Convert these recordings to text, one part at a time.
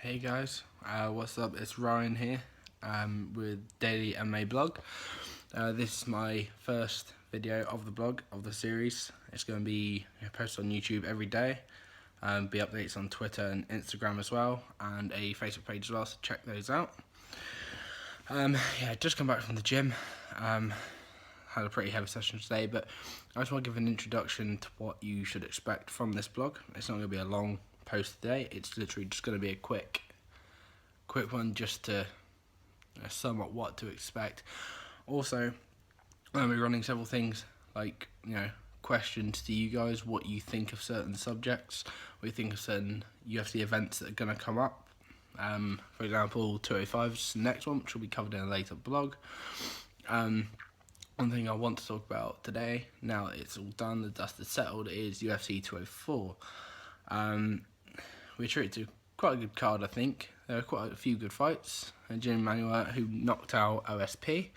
Hey guys, what's up? It's Ryan here with Daily MA Blog. This is my first video of the blog of the series. It's going to be posted on YouTube every day. Be updates on Twitter and Instagram as well, and a Facebook page as well, so check those out. Just come back from the gym. Had a pretty heavy session today, but I just want to give an introduction to what you should expect from this blog. It's not going to be a long post today. It's literally just going to be a quick one just to sum up what to expect. Also, I'm going to be running several things like, questions to you guys, what you think of certain subjects, what you think of certain UFC events that are going to come up. For example, 205 is the next one, which will be covered in a later blog. One thing I want to talk about today, now that it's all done, the dust is settled, is UFC 204. We treated quite a good card, I think. There were quite a few good fights. And Jim Manuel, who knocked out OSP.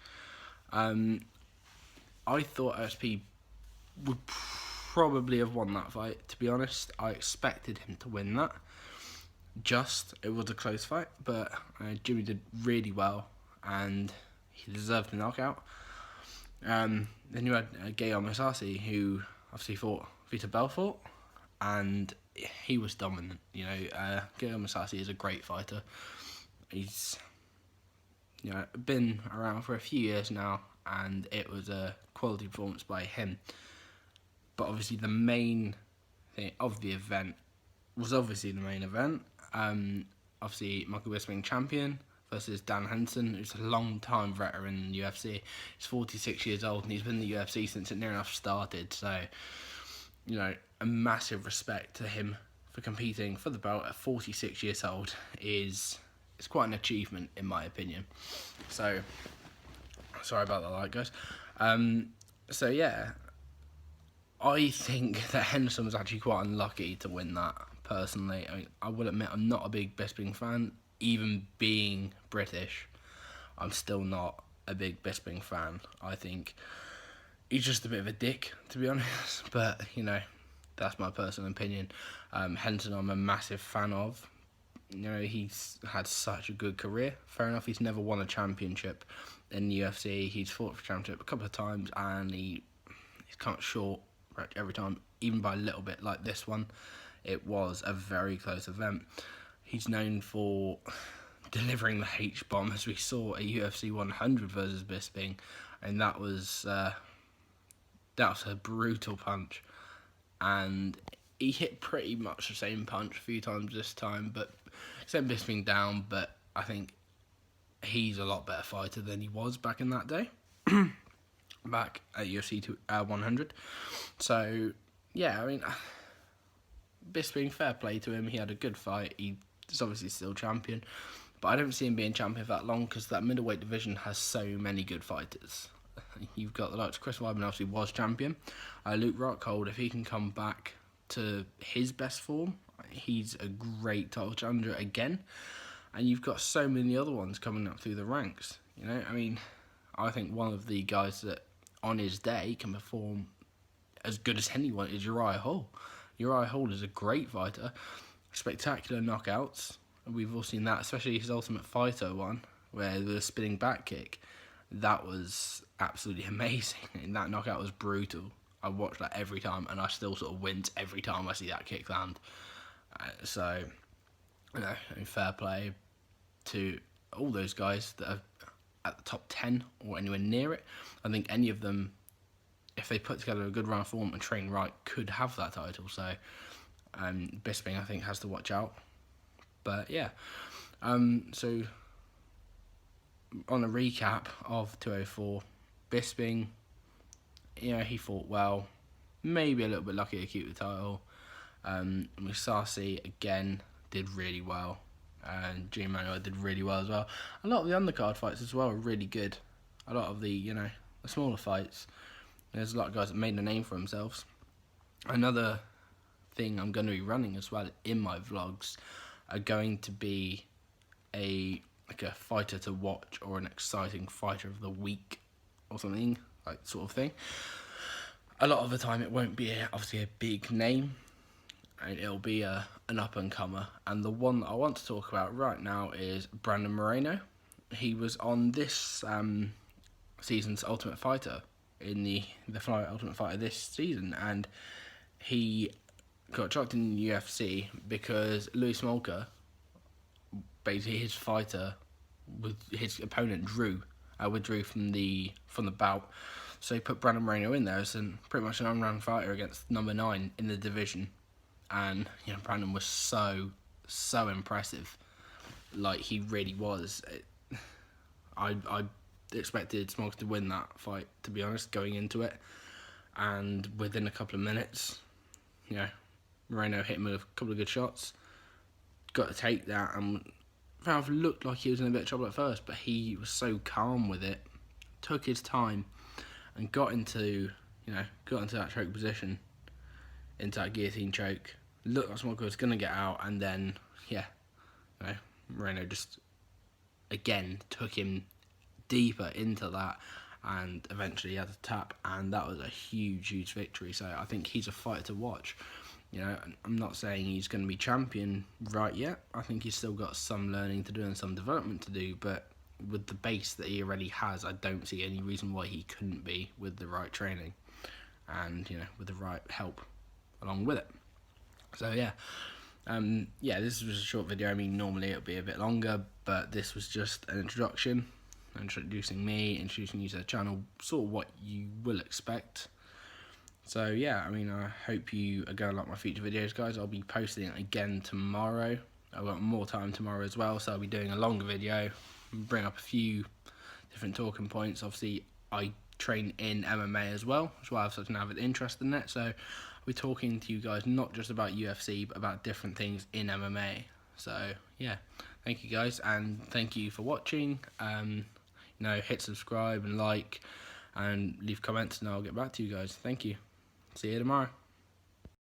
I thought OSP would probably have won that fight, to be honest. I expected him to win that. It was a close fight, but Jimmy did really well, and he deserved the knockout. Then you had Gael Mousasi, who obviously fought Vitor Belfort, and he was dominant. Gael Mousasi is a great fighter. He's been around for a few years now, and it was a quality performance by him. But obviously the main thing of the event was obviously the main event. Obviously Michael Bisping champion versus Dan Henderson, who's a long-time veteran in the UFC. He's 46 years old, and he's been in the UFC since it near enough started. So, a massive respect to him for competing for the belt at 46 years old it's quite an achievement, in my opinion. So, sorry about that, light, guys. I think that Henderson was actually quite unlucky to win that, personally. I will admit I'm not a big Bisping fan. Even being British, I'm still not a big Bisping fan. I think he's just a bit of a dick, to be honest. But, that's my personal opinion. Henderson I'm a massive fan of. He's had such a good career. Fair enough, he's never won a championship in the UFC. He's fought for championship a couple of times, and he's come up short every time, even by a little bit. Like this one, it was a very close event. He's known for delivering the H-bomb, as we saw at UFC 100 versus Bisping, and that was a brutal punch. And he hit pretty much the same punch a few times this time, but sent Bisping down. But I think he's a lot better fighter than he was back in that day, back at UFC 100. So, Bisping, fair play to him. He had a good fight. He's obviously still champion, but I don't see him being champion for that long because that middleweight division has so many good fighters. You've got the likes of Chris Weidman, obviously was champion. Luke Rockhold, if he can come back to his best form, he's a great title challenger again. And you've got so many other ones coming up through the ranks. I think one of the guys that on his day can perform as good as anyone is Uriah Hall. Uriah Hall is a great fighter. Spectacular knockouts. We've all seen that, especially his Ultimate Fighter one, where the spinning back kick. That was absolutely amazing. And that knockout was brutal. I watch that every time, and I still sort of wince every time I see that kick land. Fair play to all those guys that are at the top 10 or anywhere near it. I think any of them, if they put together a good run of form and train right, could have that title. So, Bisping, I think, has to watch out. But, so on a recap of 204, Bisping, he fought well, maybe a little bit lucky to keep the title. Mousasi, again, did really well, and Jim Manuel did really well as well. A lot of the undercard fights as well are really good. A lot of the, the smaller fights, there's a lot of guys that made a name for themselves. Another thing I'm going to be running as well in my vlogs are going to be a fighter to watch or an exciting fighter of the week or something, sort of thing. A lot of the time it won't be obviously a big name, and it'll be an up-and-comer. And the one that I want to talk about right now is Brandon Moreno. He was on this season's Ultimate Fighter, in the Flyweight Ultimate Fighter this season, and he got dropped in the UFC because Louis Smolka, basically his fighter, with his opponent withdrew from the bout, so he put Brandon Moreno in there as pretty much an unranked fighter against number 9 in the division, and Brandon was so impressive, like he really was. I expected Smolka to win that fight, to be honest, going into it, and within a couple of minutes, Moreno hit him with a couple of good shots, got to take that, and Valve looked like he was in a bit of trouble at first, but he was so calm with it, took his time, and got into that choke position, into that guillotine choke. Looked like Smolka was going to get out, and then, Moreno just, again, took him deeper into that, and eventually he had a tap, and that was a huge victory. So I think he's a fighter to watch. I'm not saying he's going to be champion right yet. I think he's still got some learning to do and some development to do, but with the base that he already has, I don't see any reason why he couldn't be, with the right training and with the right help along with it. So this was a short video. I mean, normally it would be a bit longer, but this was just an introduction, introducing me, introducing you to the channel, sort of what you will expect. So I hope you are going to like my future videos, guys. I'll be posting it again tomorrow. I've got more time tomorrow as well, so I'll be doing a longer video, bring up a few different talking points. Obviously, I train in MMA as well, which is why I have such an avid interest in it. So I'll be talking to you guys not just about UFC, but about different things in MMA. So thank you guys, and thank you for watching. Hit subscribe and like, and leave comments, and I'll get back to you guys. Thank you. See you tomorrow.